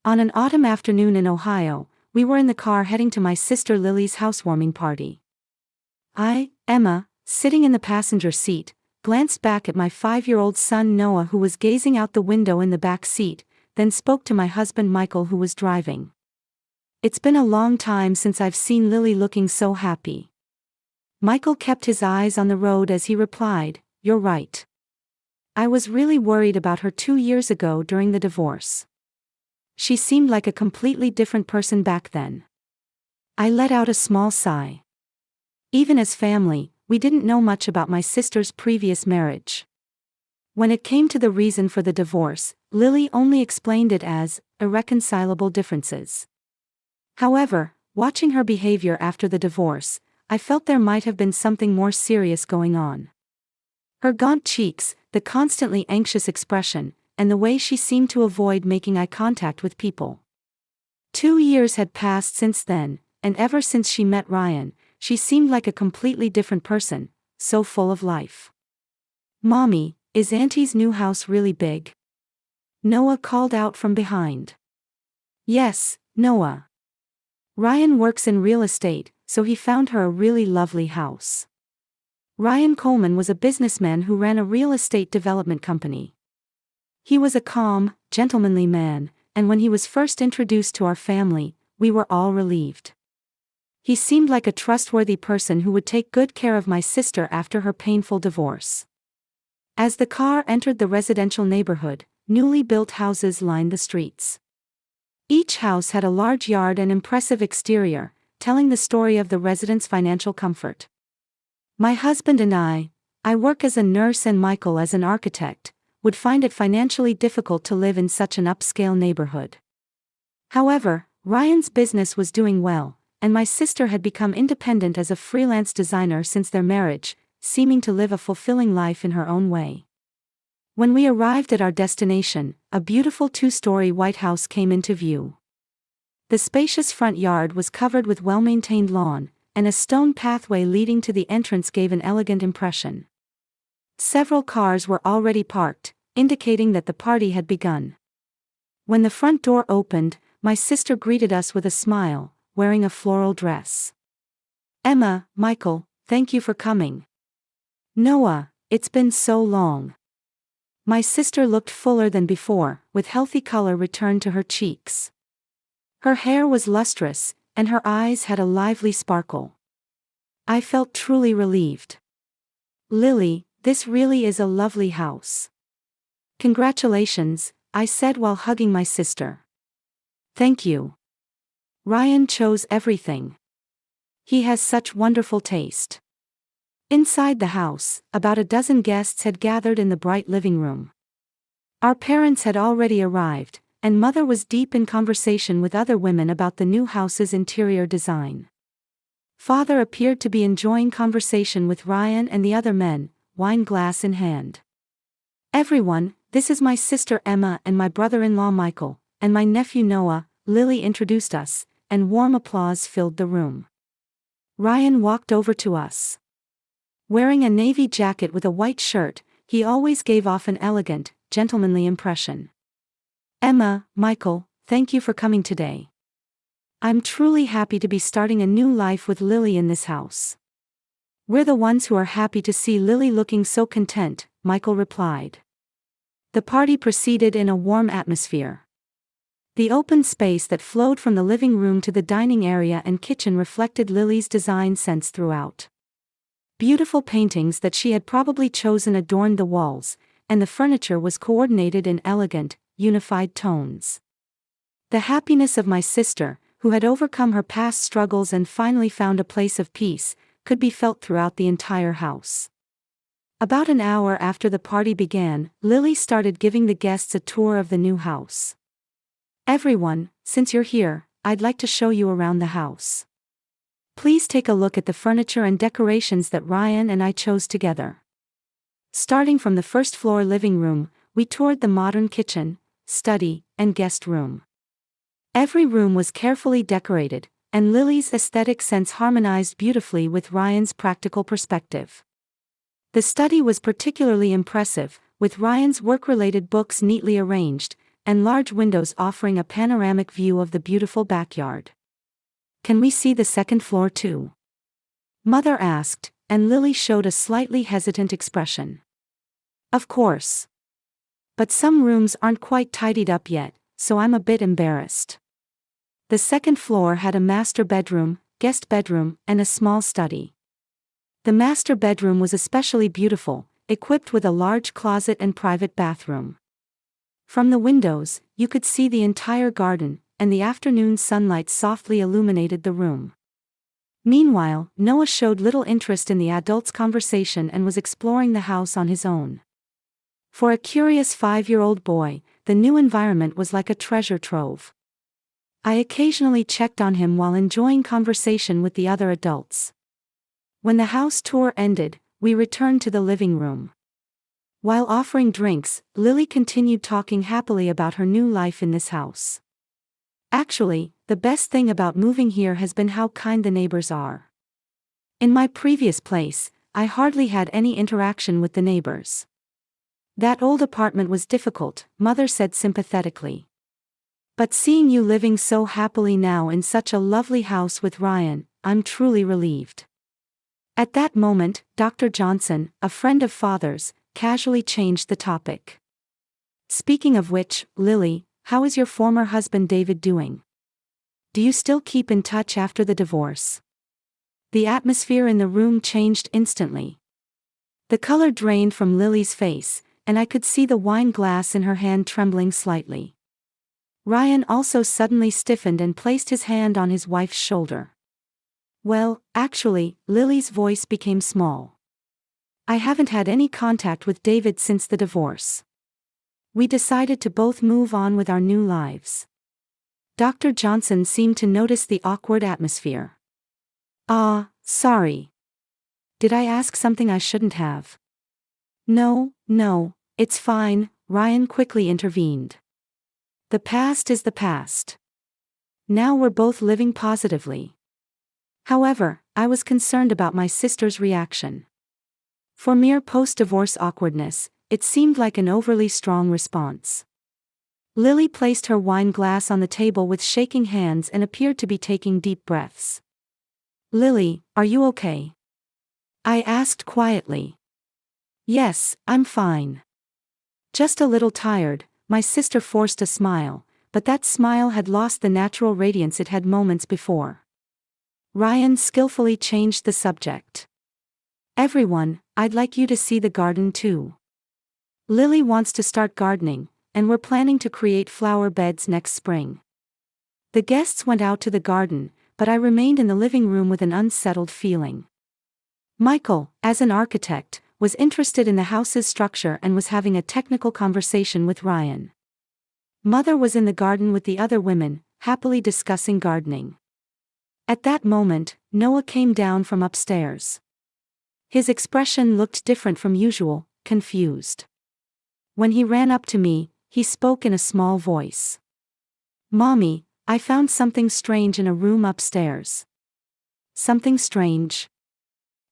On an autumn afternoon in Ohio, we were in the car heading to my sister Lily's housewarming party. I, Emma, sitting in the passenger seat, glanced back at my 5-year-old son Noah, who was gazing out the window in the back seat, then spoke to my husband Michael, who was driving. "It's been a long time since I've seen Lily looking so happy." Michael kept his eyes on the road as he replied, "You're right. I was really worried about her 2 years ago during the divorce. She seemed like a completely different person back then." I let out a small sigh. Even as family, we didn't know much about my sister's previous marriage. When it came to the reason for the divorce, Lily only explained it as irreconcilable differences. However, watching her behavior after the divorce, I felt there might have been something more serious going on. Her gaunt cheeks, the constantly anxious expression, and the way she seemed to avoid making eye contact with people. 2 years had passed since then, and ever since she met Ryan, she seemed like a completely different person, so full of life. "Mommy, is Auntie's new house really big?" Noah called out from behind. "Yes, Noah. Ryan works in real estate, so he found her a really lovely house." Ryan Coleman was a businessman who ran a real estate development company. He was a calm, gentlemanly man, and when he was first introduced to our family, we were all relieved. He seemed like a trustworthy person who would take good care of my sister after her painful divorce. As the car entered the residential neighborhood, newly built houses lined the streets. Each house had a large yard and impressive exterior, telling the story of the residents' financial comfort. My husband and I work as a nurse and Michael as an architect, would find it financially difficult to live in such an upscale neighborhood. However, Ryan's business was doing well, and my sister had become independent as a freelance designer since their marriage, seeming to live a fulfilling life in her own way. When we arrived at our destination, a beautiful 2-story white house came into view. The spacious front yard was covered with well-maintained lawn, and a stone pathway leading to the entrance gave an elegant impression. Several cars were already parked, indicating that the party had begun. When the front door opened, my sister greeted us with a smile, wearing a floral dress. "Emma, Michael, thank you for coming." "Noah, it's been so long." My sister looked fuller than before, with healthy color returned to her cheeks. Her hair was lustrous, and her eyes had a lively sparkle. I felt truly relieved. "Lily, this really is a lovely house." "Congratulations," I said while hugging my sister. "Thank you. Ryan chose everything. He has such wonderful taste." Inside the house, about a dozen guests had gathered in the bright living room. Our parents had already arrived, and Mother was deep in conversation with other women about the new house's interior design. Father appeared to be enjoying conversation with Ryan and the other men, wine glass in hand. "Everyone, this is my sister Emma and my brother-in-law Michael, and my nephew Noah," Lily introduced us, and warm applause filled the room. Ryan walked over to us. Wearing a navy jacket with a white shirt, he always gave off an elegant, gentlemanly impression. "Emma, Michael, thank you for coming today. I'm truly happy to be starting a new life with Lily in this house." "We're the ones who are happy to see Lily looking so content," Michael replied. The party proceeded in a warm atmosphere. The open space that flowed from the living room to the dining area and kitchen reflected Lily's design sense throughout. Beautiful paintings that she had probably chosen adorned the walls, and the furniture was coordinated in elegant, unified tones. The happiness of my sister, who had overcome her past struggles and finally found a place of peace, could be felt throughout the entire house. About an hour after the party began, Lily started giving the guests a tour of the new house. "Everyone, since you're here, I'd like to show you around the house. Please take a look at the furniture and decorations that Ryan and I chose together." Starting from the first-floor living room, we toured the modern kitchen, study, and guest room. Every room was carefully decorated, and Lily's aesthetic sense harmonized beautifully with Ryan's practical perspective. The study was particularly impressive, with Ryan's work-related books neatly arranged, and large windows offering a panoramic view of the beautiful backyard. "Can we see the second floor too?" Mother asked, and Lily showed a slightly hesitant expression. "Of course. But some rooms aren't quite tidied up yet, so I'm a bit embarrassed." The second floor had a master bedroom, guest bedroom, and a small study. The master bedroom was especially beautiful, equipped with a large closet and private bathroom. From the windows, you could see the entire garden, and the afternoon sunlight softly illuminated the room. Meanwhile, Noah showed little interest in the adults' conversation and was exploring the house on his own. For a curious 5-year-old boy, the new environment was like a treasure trove. I occasionally checked on him while enjoying conversation with the other adults. When the house tour ended, we returned to the living room. While offering drinks, Lily continued talking happily about her new life in this house. "Actually, the best thing about moving here has been how kind the neighbors are. In my previous place, I hardly had any interaction with the neighbors. That old apartment was difficult," Mother said sympathetically. "But seeing you living so happily now in such a lovely house with Ryan, I'm truly relieved." At that moment, Dr. Johnson, a friend of Father's, casually changed the topic. "Speaking of which, Lily, how is your former husband David doing? Do you still keep in touch after the divorce?" The atmosphere in the room changed instantly. The color drained from Lily's face, and I could see the wine glass in her hand trembling slightly. Ryan also suddenly stiffened and placed his hand on his wife's shoulder. "Well, actually," Lily's voice became small. "I haven't had any contact with David since the divorce. We decided to both move on with our new lives." Dr. Johnson seemed to notice the awkward atmosphere. Sorry. Did I ask something I shouldn't have?" No, it's fine," Ryan quickly intervened. "The past is the past. Now we're both living positively." However, I was concerned about my sister's reaction. For mere post-divorce awkwardness, it seemed like an overly strong response. Lily placed her wine glass on the table with shaking hands and appeared to be taking deep breaths. "Lily, are you okay?" I asked quietly. "Yes, I'm fine. Just a little tired," my sister forced a smile, but that smile had lost the natural radiance it had moments before. Ryan skillfully changed the subject. "Everyone, I'd like you to see the garden too. Lily wants to start gardening, and we're planning to create flower beds next spring." The guests went out to the garden, but I remained in the living room with an unsettled feeling. Michael, as an architect, was interested in the house's structure and was having a technical conversation with Ryan. Mother was in the garden with the other women, happily discussing gardening. At that moment, Noah came down from upstairs. His expression looked different from usual, confused. When he ran up to me, he spoke in a small voice. "Mommy, I found something strange in a room upstairs." "Something strange?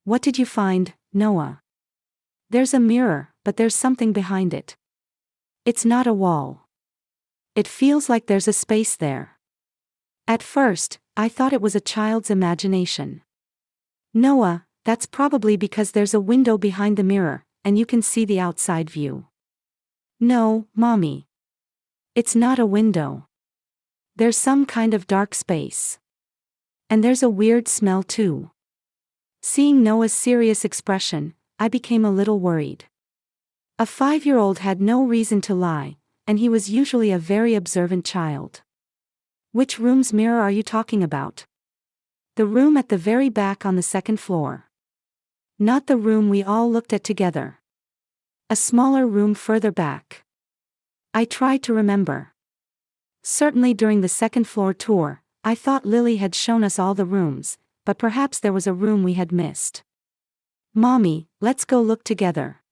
What did you find, Noah?" "There's a mirror, but there's something behind it. It's not a wall. It feels like there's a space there." At first, I thought it was a child's imagination. "Noah, that's probably because there's a window behind the mirror, and you can see the outside view." "No, Mommy. It's not a window. There's some kind of dark space. And there's a weird smell too." Seeing Noah's serious expression, I became a little worried. A 5-year-old had no reason to lie, and he was usually a very observant child. "Which room's mirror are you talking about?" "The room at the very back on the second floor. Not the room we all looked at together. A smaller room further back." I tried to remember. Certainly during the second floor tour, I thought Lily had shown us all the rooms, but perhaps there was a room we had missed. "Mommy, let's go look together."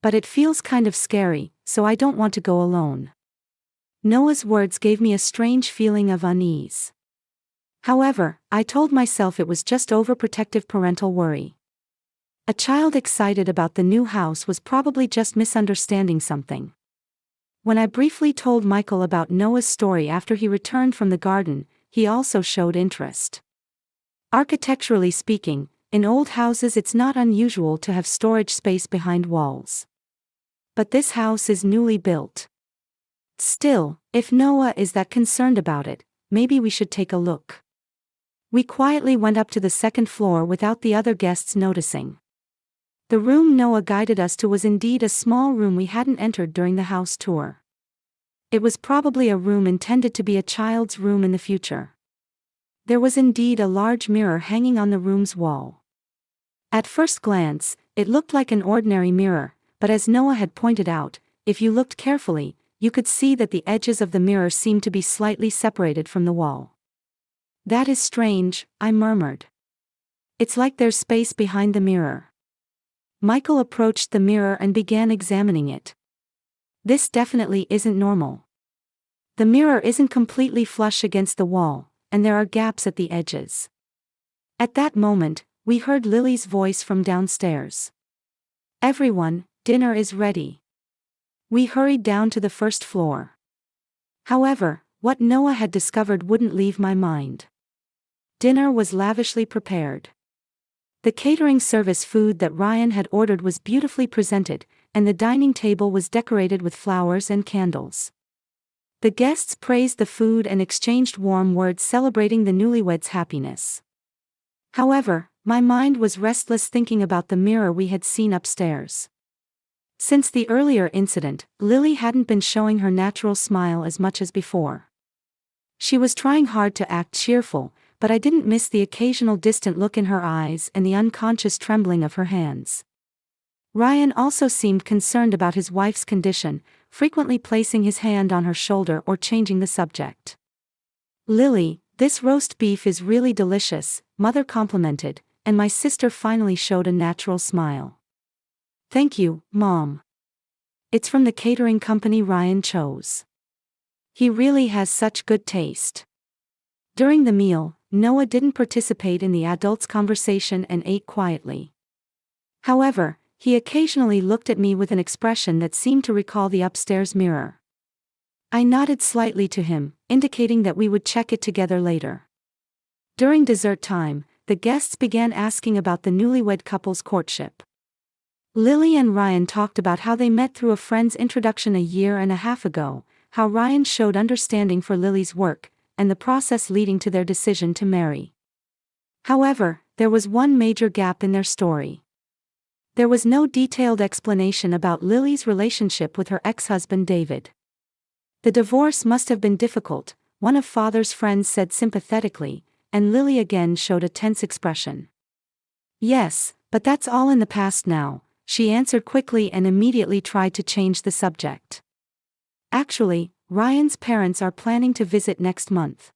"But it feels kind of scary, so I don't want to go alone." Noah's words gave me a strange feeling of unease. However, I told myself it was just overprotective parental worry. A child excited about the new house was probably just misunderstanding something. When I briefly told Michael about Noah's story after he returned from the garden, he also showed interest. Architecturally speaking, in old houses it's not unusual to have storage space behind walls. But this house is newly built. Still, if Noah is that concerned about it, maybe we should take a look. We quietly went up to the second floor without the other guests noticing. The room Noah guided us to was indeed a small room we hadn't entered during the house tour. It was probably a room intended to be a child's room in the future. There was indeed a large mirror hanging on the room's wall. At first glance, it looked like an ordinary mirror, but as Noah had pointed out, if you looked carefully, you could see that the edges of the mirror seemed to be slightly separated from the wall. "That is strange," I murmured. "It's like there's space behind the mirror." Michael approached the mirror and began examining it. "This definitely isn't normal. The mirror isn't completely flush against the wall, and there are gaps at the edges." At that moment, we heard Lily's voice from downstairs. "Everyone, dinner is ready." We hurried down to the first floor. However, what Noah had discovered wouldn't leave my mind. Dinner was lavishly prepared. The catering service food that Ryan had ordered was beautifully presented, and the dining table was decorated with flowers and candles. The guests praised the food and exchanged warm words celebrating the newlyweds' happiness. However, my mind was restless thinking about the mirror we had seen upstairs. Since the earlier incident, Lily hadn't been showing her natural smile as much as before. She was trying hard to act cheerful, but I didn't miss the occasional distant look in her eyes and the unconscious trembling of her hands. Ryan also seemed concerned about his wife's condition, frequently placing his hand on her shoulder or changing the subject. "Lily, this roast beef is really delicious," Mother complimented, and my sister finally showed a natural smile. "Thank you, Mom. It's from the catering company Ryan chose. He really has such good taste." During the meal, Noah didn't participate in the adults' conversation and ate quietly. However, he occasionally looked at me with an expression that seemed to recall the upstairs mirror. I nodded slightly to him, indicating that we would check it together later. During dessert time, the guests began asking about the newlywed couple's courtship. Lily and Ryan talked about how they met through a friend's introduction a year and a half ago, how Ryan showed understanding for Lily's work, and the process leading to their decision to marry. However, there was one major gap in their story. There was no detailed explanation about Lily's relationship with her ex-husband David. "The divorce must have been difficult," one of Father's friends said sympathetically, and Lily again showed a tense expression. "Yes, but that's all in the past now," she answered quickly and immediately tried to change the subject. "Actually, Ryan's parents are planning to visit next month."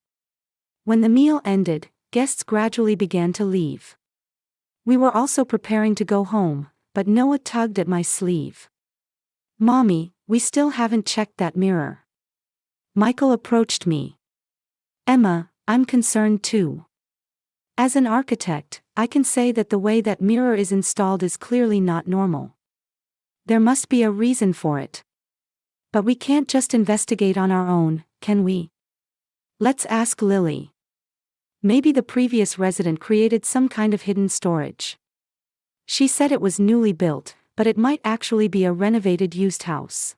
When the meal ended, guests gradually began to leave. We were also preparing to go home, but Noah tugged at my sleeve. "Mommy, we still haven't checked that mirror." Michael approached me. "Emma, I'm concerned too. As an architect, I can say that the way that mirror is installed is clearly not normal. There must be a reason for it. But we can't just investigate on our own, can we? Let's ask Lily. Maybe the previous resident created some kind of hidden storage. She said it was newly built, but it might actually be a renovated used house."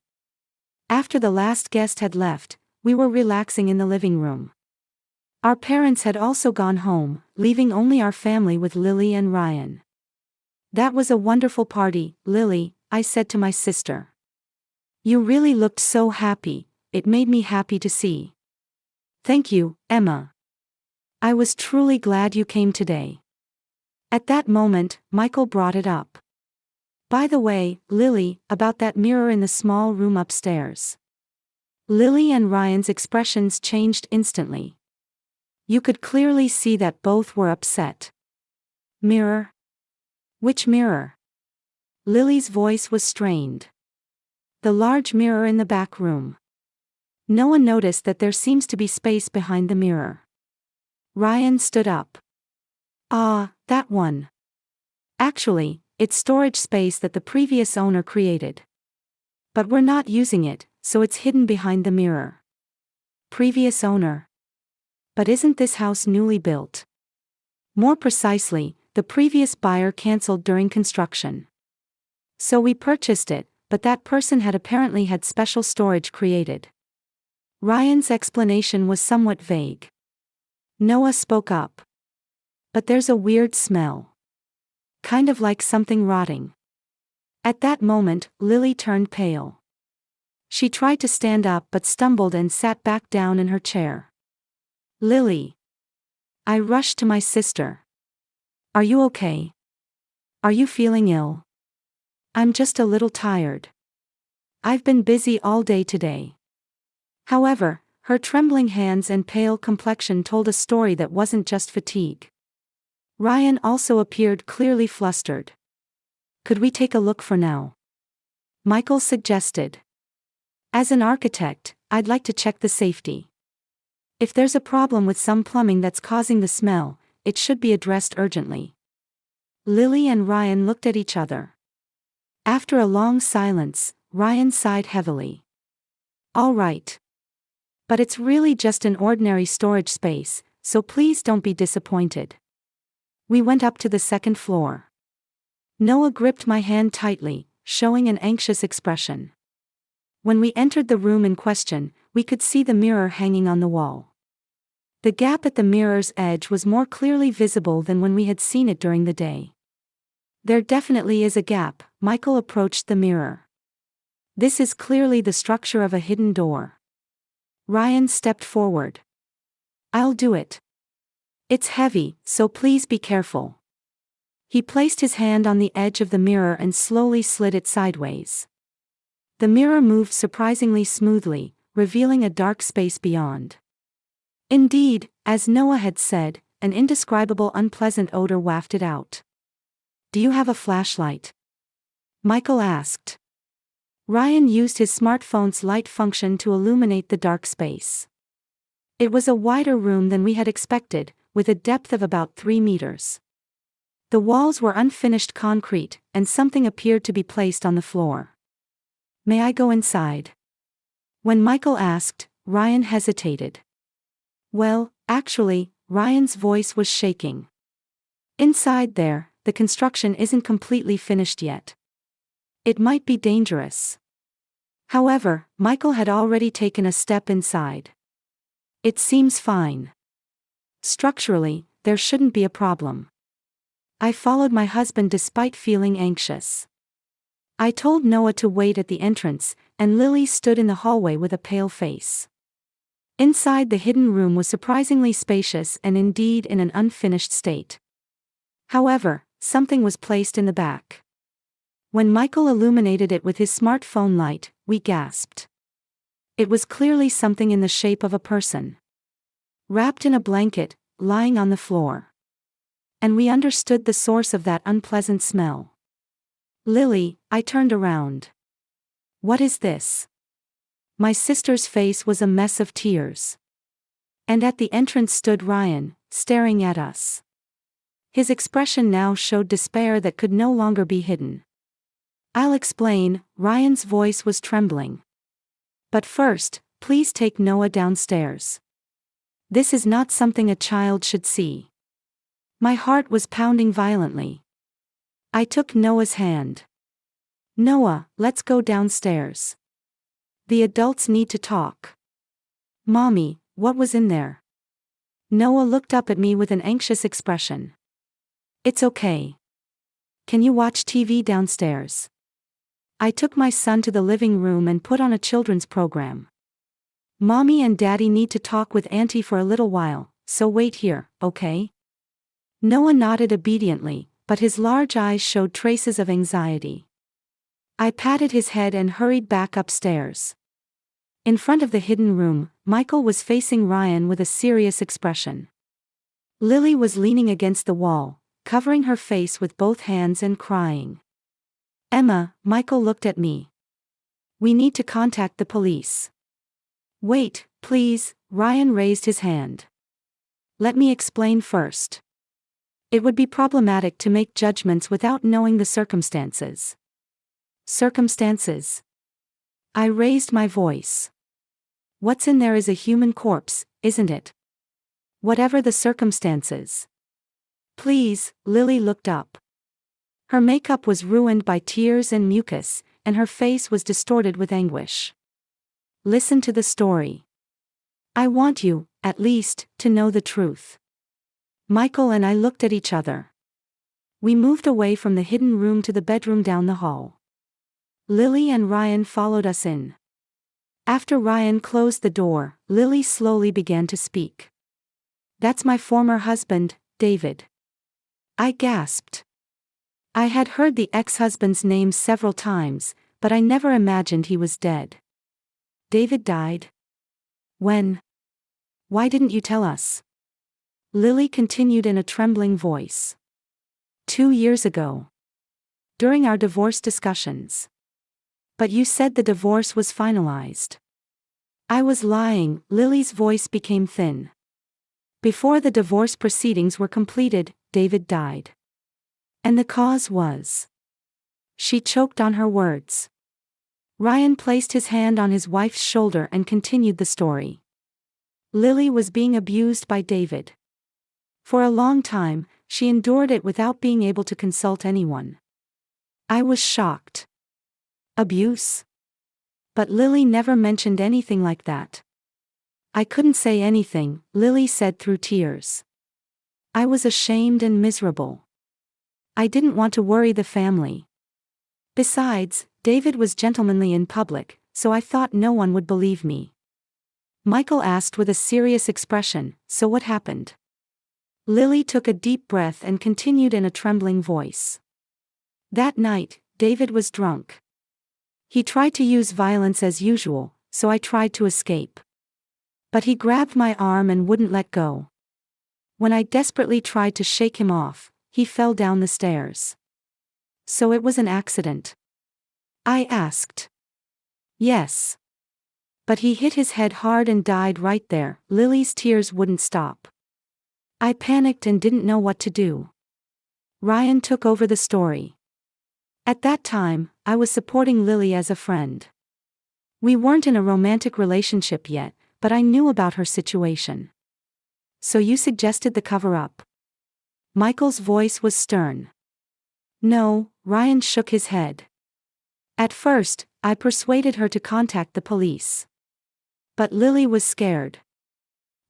After the last guest had left, we were relaxing in the living room. Our parents had also gone home, leaving only our family with Lily and Ryan. "That was a wonderful party, Lily," I said to my sister. "You really looked so happy, it made me happy to see." "Thank you, Emma. I was truly glad you came today." At that moment, Michael brought it up. "By the way, Lily, about that mirror in the small room upstairs." Lily and Ryan's expressions changed instantly. You could clearly see that both were upset. "Mirror? Which mirror?" Lily's voice was strained. "The large mirror in the back room." Noah noticed that there seems to be space behind the mirror. Ryan stood up. "Ah, that one. Actually, it's storage space that the previous owner created. But we're not using it, so it's hidden behind the mirror. Previous owner. But isn't this house newly built? More precisely, the previous buyer canceled during construction. So we purchased it, but that person had apparently had special storage created. Ryan's explanation was somewhat vague. Noah spoke up. But there's a weird smell. Kind of like something rotting. At that moment, Lily turned pale. She tried to stand up but stumbled and sat back down in her chair. Lily. I rushed to my sister. Are you okay? Are you feeling ill? I'm just a little tired. I've been busy all day today. However, her trembling hands and pale complexion told a story that wasn't just fatigue. Ryan also appeared clearly flustered. Could we take a look for now? Michael suggested. As an architect, I'd like to check the safety. If there's a problem with some plumbing that's causing the smell, it should be addressed urgently. Lily and Ryan looked at each other. After a long silence, Ryan sighed heavily. All right. But it's really just an ordinary storage space, so please don't be disappointed. We went up to the second floor. Noah gripped my hand tightly, showing an anxious expression. When we entered the room in question, we could see the mirror hanging on the wall. The gap at the mirror's edge was more clearly visible than when we had seen it during the day. There definitely is a gap. Michael approached the mirror. This is clearly the structure of a hidden door. Ryan stepped forward. I'll do it. It's heavy, so please be careful. He placed his hand on the edge of the mirror and slowly slid it sideways. The mirror moved surprisingly smoothly, revealing a dark space beyond. Indeed, as Noah had said, an indescribable unpleasant odor wafted out. Do you have a flashlight? Michael asked. Ryan used his smartphone's light function to illuminate the dark space. It was a wider room than we had expected, with a depth of about 3 meters. The walls were unfinished concrete, and something appeared to be placed on the floor. May I go inside? When Michael asked, Ryan hesitated. Well, actually, Ryan's voice was shaking. Inside there, the construction isn't completely finished yet. It might be dangerous. However, Michael had already taken a step inside. It seems fine. Structurally, there shouldn't be a problem. I followed my husband despite feeling anxious. I told Noah to wait at the entrance, and Lily stood in the hallway with a pale face. Inside the hidden room was surprisingly spacious and indeed in an unfinished state. However, something was placed in the back. When Michael illuminated it with his smartphone light, we gasped. It was clearly something in the shape of a person. Wrapped in a blanket, lying on the floor. And we understood the source of that unpleasant smell. Lily, I turned around. What is this? My sister's face was a mess of tears. And at the entrance stood Ryan, staring at us. His expression now showed despair that could no longer be hidden. I'll explain, Ryan's voice was trembling. But first, please take Noah downstairs. This is not something a child should see. My heart was pounding violently. I took Noah's hand. Noah, let's go downstairs. The adults need to talk. Mommy, what was in there? Noah looked up at me with an anxious expression. It's okay. Can you watch TV downstairs? I took my son to the living room and put on a children's program. Mommy and Daddy need to talk with Auntie for a little while, so wait here, okay? Noah nodded obediently, but his large eyes showed traces of anxiety. I patted his head and hurried back upstairs. In front of the hidden room, Michael was facing Ryan with a serious expression. Lily was leaning against the wall, covering her face with both hands and crying. Emma, Michael looked at me. We need to contact the police. Wait, please, Ryan raised his hand. Let me explain first. It would be problematic to make judgments without knowing the circumstances. Circumstances? I raised my voice. What's in there is a human corpse, isn't it? Whatever the circumstances. Please, Lily looked up. Her makeup was ruined by tears and mucus, and her face was distorted with anguish. Listen to the story. I want you, at least, to know the truth. Michael and I looked at each other. We moved away from the hidden room to the bedroom down the hall. Lily and Ryan followed us in. After Ryan closed the door, Lily slowly began to speak. That's my former husband, David. I gasped. I had heard the ex-husband's name several times, but I never imagined he was dead. David died? When? Why didn't you tell us? Lily continued in a trembling voice. 2 years ago. During our divorce discussions. But you said the divorce was finalized. I was lying. Lily's voice became thin. Before the divorce proceedings were completed, David died. And the cause was. She choked on her words. Ryan placed his hand on his wife's shoulder and continued the story. Lily was being abused by David. For a long time, she endured it without being able to consult anyone. I was shocked. Abuse? But Lily never mentioned anything like that. I couldn't say anything, Lily said through tears. I was ashamed and miserable. I didn't want to worry the family. Besides, David was gentlemanly in public, so I thought no one would believe me. Michael asked with a serious expression, so what happened? Lily took a deep breath and continued in a trembling voice. That night, David was drunk. He tried to use violence as usual, so I tried to escape. But he grabbed my arm and wouldn't let go. When I desperately tried to shake him off, he fell down the stairs. So it was an accident? I asked. Yes. But he hit his head hard and died right there. Lily's tears wouldn't stop. I panicked and didn't know what to do. Ryan took over the story. At that time, I was supporting Lily as a friend. We weren't in a romantic relationship yet, but I knew about her situation. So you suggested the cover-up? Michael's voice was stern. No, Ryan shook his head. At first, I persuaded her to contact the police. But Lily was scared.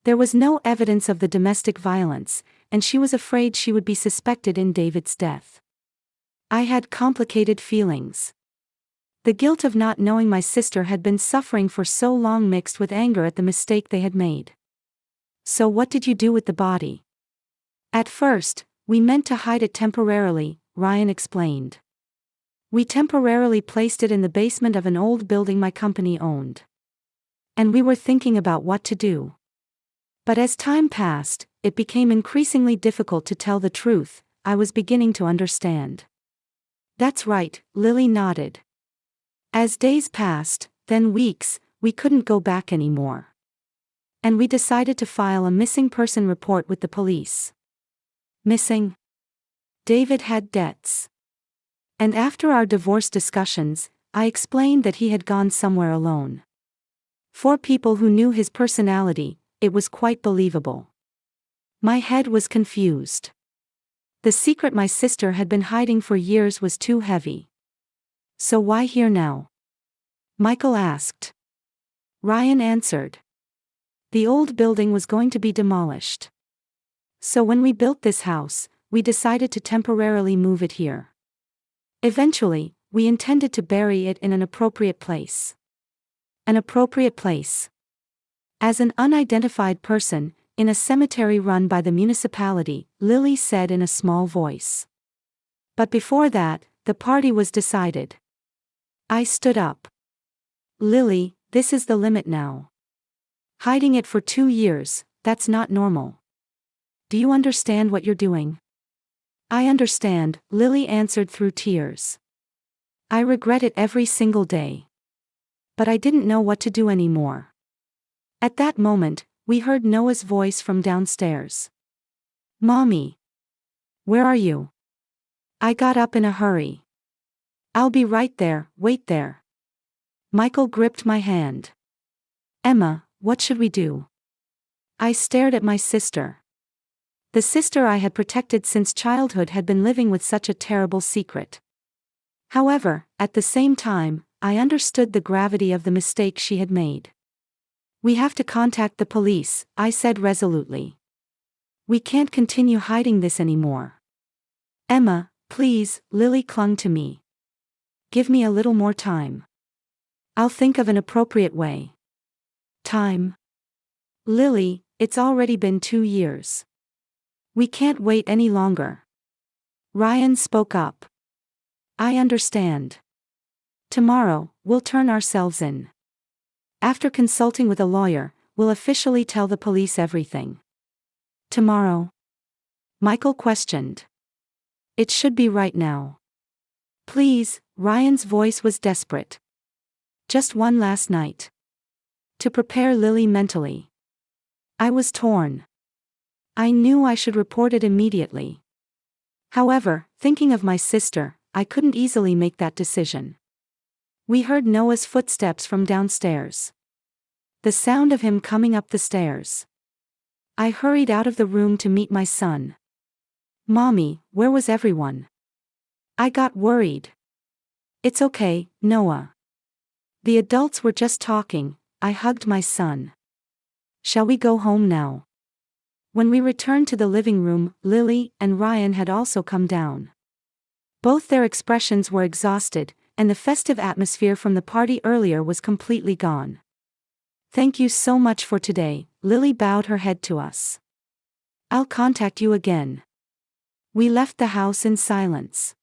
There was no evidence of the domestic violence, and she was afraid she would be suspected in David's death. I had complicated feelings. The guilt of not knowing my sister had been suffering for so long mixed with anger at the mistake they had made. So what did you do with the body? At first, we meant to hide it temporarily, Ryan explained. We temporarily placed it in the basement of an old building my company owned. And we were thinking about what to do. But as time passed, it became increasingly difficult to tell the truth. I was beginning to understand. That's right, Lily nodded. As days passed, then weeks, we couldn't go back anymore. And we decided to file a missing person report with the police. Missing? David had debts. And after our divorce discussions, I explained that he had gone somewhere alone. For people who knew his personality, it was quite believable. My head was confused. The secret my sister had been hiding for years was too heavy. So why here now? Michael asked. Ryan answered. The old building was going to be demolished. So when we built this house, we decided to temporarily move it here. Eventually, we intended to bury it in an appropriate place. An appropriate place. As an unidentified person, in a cemetery run by the municipality, Lily said in a small voice. But before that, the party was decided. I stood up. Lily, this is the limit now. Hiding it for 2 years, that's not normal. Do you understand what you're doing? I understand, Lily answered through tears. I regret it every single day. But I didn't know what to do anymore. At that moment, we heard Noah's voice from downstairs. Mommy. Where are you? I got up in a hurry. I'll be right there, wait there. Michael gripped my hand. Emma, what should we do? I stared at my sister. The sister I had protected since childhood had been living with such a terrible secret. However, at the same time, I understood the gravity of the mistake she had made. We have to contact the police, I said resolutely. We can't continue hiding this anymore. Emma, please, Lily clung to me. Give me a little more time. I'll think of an appropriate way. Time? Lily, it's already been 2 years. We can't wait any longer. Ryan spoke up. I understand. Tomorrow, we'll turn ourselves in. After consulting with a lawyer, we'll officially tell the police everything. Tomorrow? Michael questioned. It should be right now. Please, Ryan's voice was desperate. Just one last night. To prepare Lily mentally. I was torn. I knew I should report it immediately. However, thinking of my sister, I couldn't easily make that decision. We heard Noah's footsteps from downstairs. The sound of him coming up the stairs. I hurried out of the room to meet my son. Mommy, where was everyone? I got worried. It's okay, Noah. The adults were just talking. I hugged my son. Shall we go home now? When we returned to the living room, Lily and Ryan had also come down. Both their expressions were exhausted, and the festive atmosphere from the party earlier was completely gone. Thank you so much for today, Lily bowed her head to us. I'll contact you again. We left the house in silence.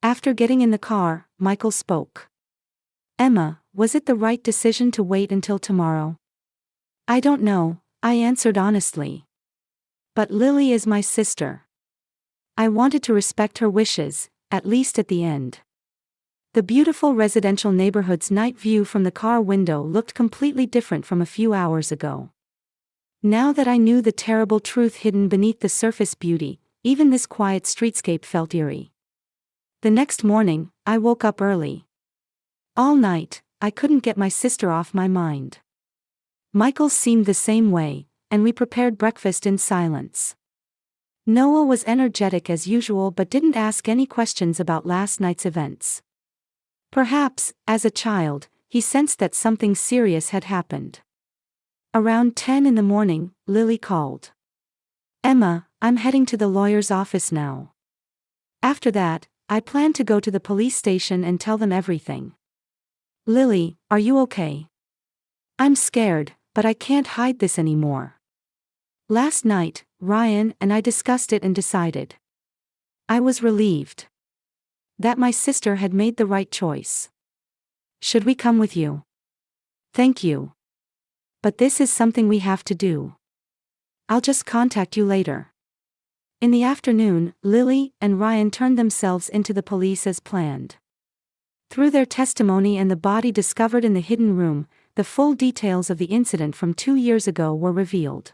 After getting in the car, Michael spoke. Emma, was it the right decision to wait until tomorrow? I don't know, I answered honestly. But Lily is my sister. I wanted to respect her wishes, at least at the end. The beautiful residential neighborhood's night view from the car window looked completely different from a few hours ago. Now that I knew the terrible truth hidden beneath the surface beauty, even this quiet streetscape felt eerie. The next morning, I woke up early. All night, I couldn't get my sister off my mind. Michael seemed the same way, and we prepared breakfast in silence. Noah was energetic as usual but didn't ask any questions about last night's events. Perhaps, as a child, he sensed that something serious had happened. Around 10 in the morning, Lily called. Emma, I'm heading to the lawyer's office now. After that, I plan to go to the police station and tell them everything. Lily, are you okay? I'm scared, but I can't hide this anymore. Last night, Ryan and I discussed it and decided. I was relieved. That my sister had made the right choice. Should we come with you? Thank you. But this is something we have to do. I'll just contact you later. In the afternoon, Lily and Ryan turned themselves into the police as planned. Through their testimony and the body discovered in the hidden room, the full details of the incident from 2 years ago were revealed.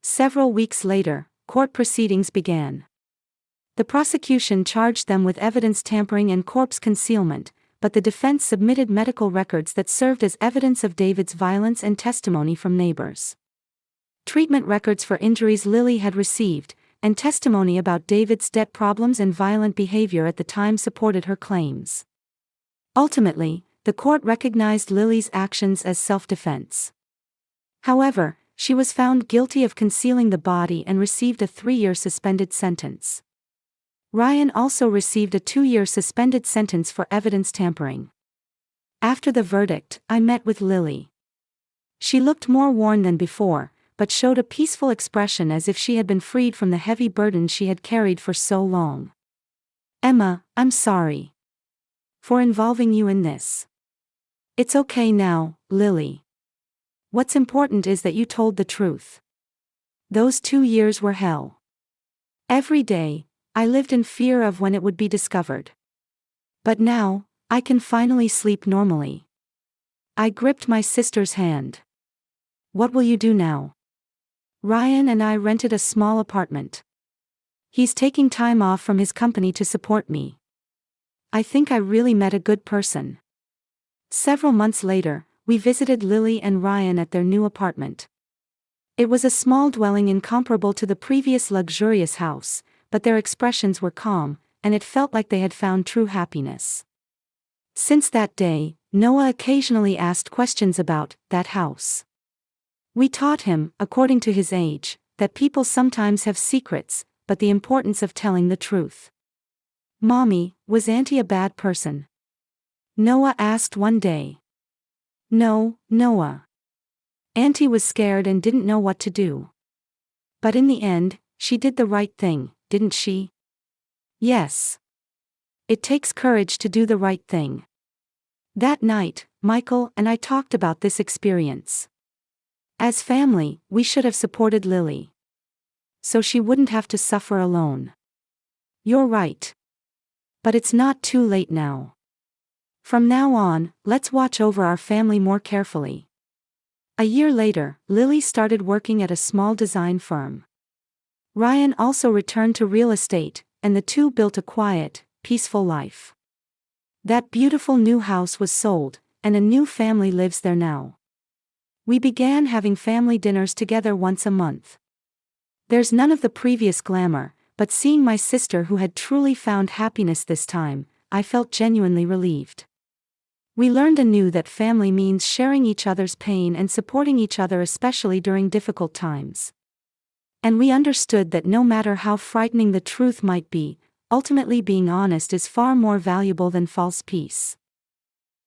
Several weeks later, court proceedings began. The prosecution charged them with evidence tampering and corpse concealment, but the defense submitted medical records that served as evidence of David's violence and testimony from neighbors. Treatment records for injuries Lily had received, and testimony about David's debt problems and violent behavior at the time supported her claims. Ultimately, the court recognized Lily's actions as self-defense. However, she was found guilty of concealing the body and received a 3-year suspended sentence. Ryan also received a 2-year suspended sentence for evidence tampering. After the verdict, I met with Lily. She looked more worn than before, but showed a peaceful expression as if she had been freed from the heavy burden she had carried for so long. Emma, I'm sorry for involving you in this. It's okay now, Lily. What's important is that you told the truth. Those 2 years were hell. Every day, I lived in fear of when it would be discovered. But now, I can finally sleep normally. I gripped my sister's hand. What will you do now? Ryan and I rented a small apartment. He's taking time off from his company to support me. I think I really met a good person. Several months later, we visited Lily and Ryan at their new apartment. It was a small dwelling incomparable to the previous luxurious house, but their expressions were calm, and it felt like they had found true happiness. Since that day, Noah occasionally asked questions about that house. We taught him, according to his age, that people sometimes have secrets, but the importance of telling the truth. "Mommy, was Auntie a bad person?" Noah asked one day. "No, Noah. Auntie was scared and didn't know what to do. But in the end, she did the right thing, didn't she?" "Yes. It takes courage to do the right thing." That night, Michael and I talked about this experience. As family, we should have supported Lily, so she wouldn't have to suffer alone. "You're right. But it's not too late now. From now on, let's watch over our family more carefully." A year later, Lily started working at a small design firm. Ryan also returned to real estate, and the two built a quiet, peaceful life. That beautiful new house was sold, and a new family lives there now. We began having family dinners together once a month. There's none of the previous glamour, but seeing my sister who had truly found happiness this time, I felt genuinely relieved. We learned anew that family means sharing each other's pain and supporting each other, especially during difficult times. And we understood that no matter how frightening the truth might be, ultimately being honest is far more valuable than false peace.